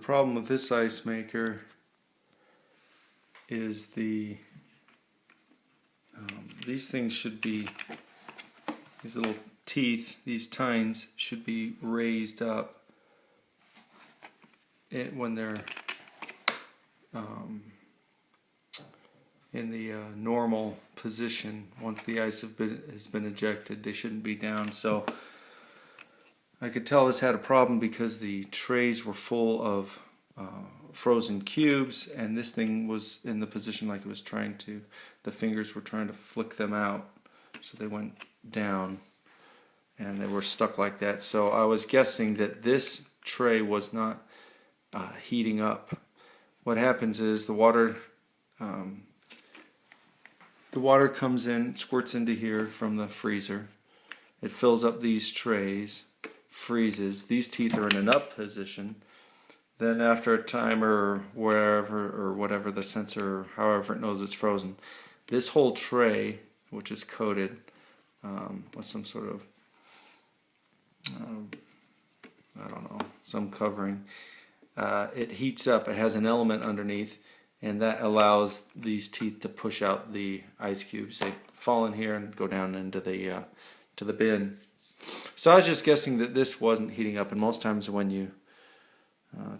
problem with this ice maker is these things should be, these little teeth, these tines should be raised up when they're in the normal position. Once the ice has been ejected, they shouldn't be down. So I could tell this had a problem because the trays were full of frozen cubes, and this thing was in the position like it was trying to, the fingers were trying to flick them out, so they went down and they were stuck like that. So I was guessing that this tray was not heating up. What happens is the water comes in, squirts into here from the freezer. It fills up these trays, freezes. These teeth are in an up position. Then after a time or wherever or whatever the sensor, however it knows it's frozen, this whole tray, which is coated with some sort of, I don't know, some covering, it heats up. It has an element underneath, and that allows these teeth to push out the ice cubes. They fall in here and go down into the to the bin. So I was just guessing that this wasn't heating up, and most times when you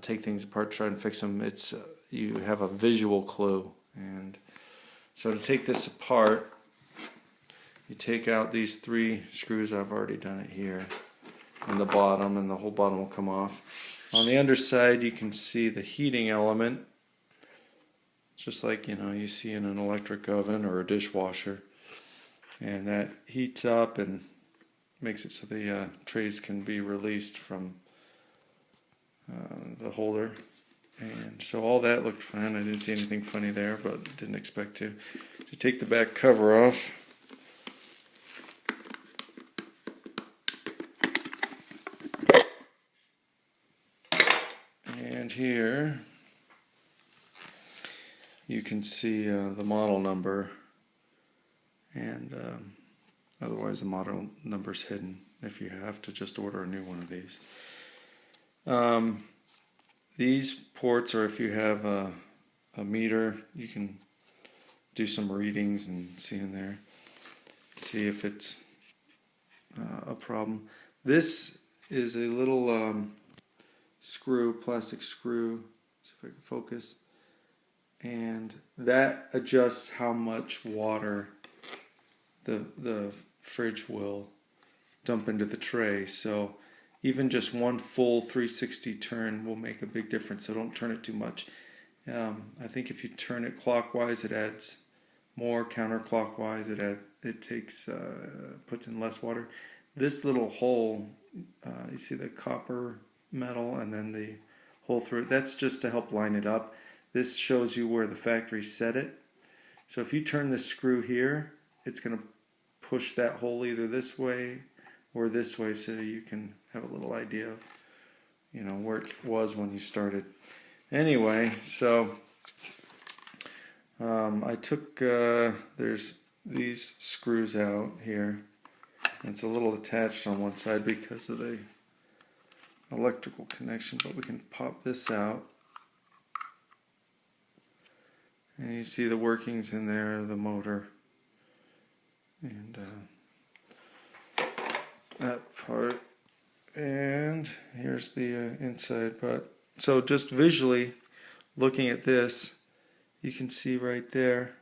take things apart, try and fix them, it's you have a visual clue. And so to take this apart, you take out these 3 screws. I've already done it here on the bottom, and the whole bottom will come off. On the underside you can see the heating element, just like you see in an electric oven or a dishwasher, and that heats up and makes it so the trays can be released from the holder. And so all that looked fine. I didn't see anything funny there, but didn't expect to. To take the back cover off, and here you can see the model number, and otherwise the model number's hidden if you have to just order a new one of these. These ports, or if you have a meter, you can do some readings and see in there, see if it's a problem. This is a little screw, plastic screw, see if I can focus, and that adjusts how much water the fridge will dump into the tray. So even just one full 360 turn will make a big difference, so don't turn it too much. I think if you turn it clockwise, it adds more. Counterclockwise, it puts in less water. This little hole, you see the copper metal and then the hole through it, that's just to help line it up. This shows you where the factory set it. So if you turn this screw here, it's going to push that hole either this way or this way, so you can have a little idea of where it was when you started. Anyway, so I took there's these screws out here. It's a little attached on one side because of the electrical connection, but we can pop this out, and you see the workings in there of the motor, and that part, and here's the inside part. So just visually looking at this, you can see right there,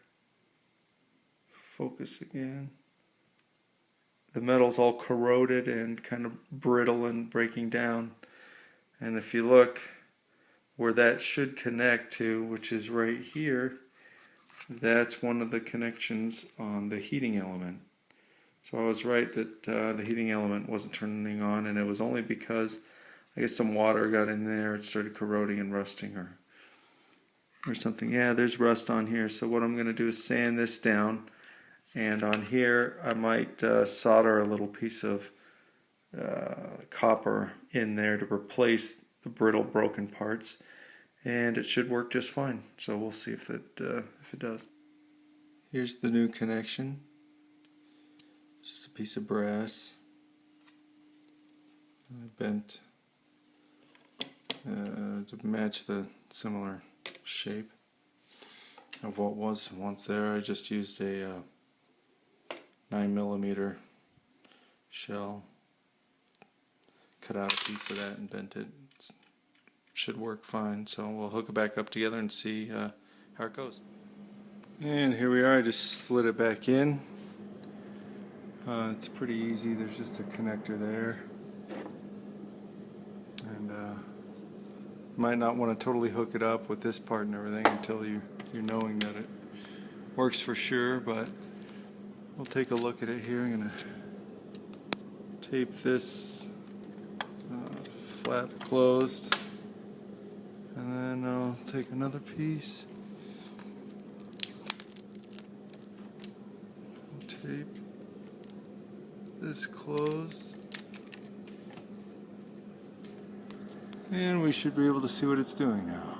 focus again, the metal's all corroded and kind of brittle and breaking down. And if you look where that should connect to, which is right here, that's one of the connections on the heating element. So I was right that the heating element wasn't turning on, and it was only because I guess some water got in there, it started corroding and rusting or something. Yeah, there's rust on here. So what I'm going to do is sand this down, and on here I might solder a little piece of copper in there to replace the brittle broken parts, and it should work just fine. So we'll see if it does. Here's the new connection. Just a piece of brass. I bent to match the similar shape of what was once there. I just used a 9mm shell, cut out a piece of that and bent it. Should work fine, so we'll hook it back up together and see how it goes. And here we are. I just slid it back in. It's pretty easy. There's just a connector there, and might not want to totally hook it up with this part and everything until you're knowing that it works for sure, but we'll take a look at it here. I'm going to tape this flap closed, and then I'll take another piece, tape this closed, and we should be able to see what it's doing now.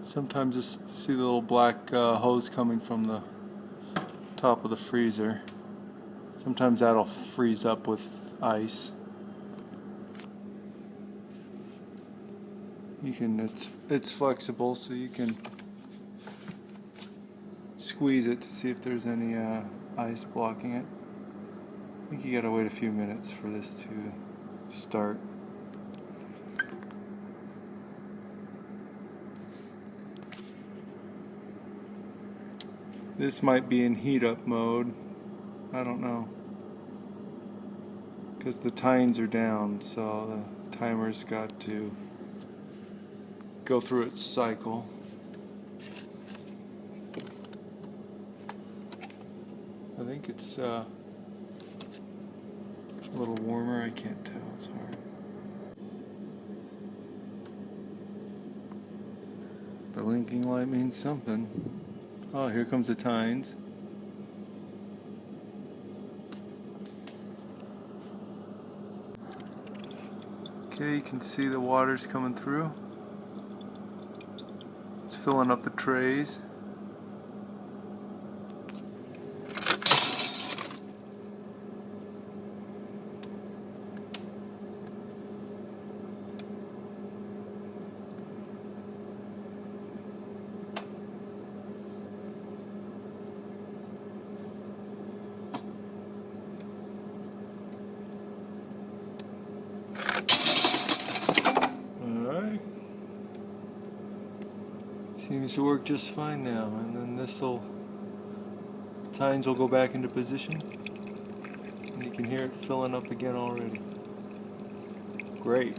Sometimes just see the little black hose coming from the top of the freezer. Sometimes that'll freeze up with ice. You can, it's flexible, so you can squeeze it to see if there's any ice blocking it. I think you gotta wait a few minutes for this to start. This might be in heat up mode. I don't know, because the tines are down, so the timer's got to go through its cycle. I think it's a little warmer. I can't tell, it's hard. The blinking light means something. Oh, here comes the tines. Okay, you can see the water's coming through. It's filling up the trays. Seems to work just fine now, and then tines will go back into position, and you can hear it filling up again already. Great.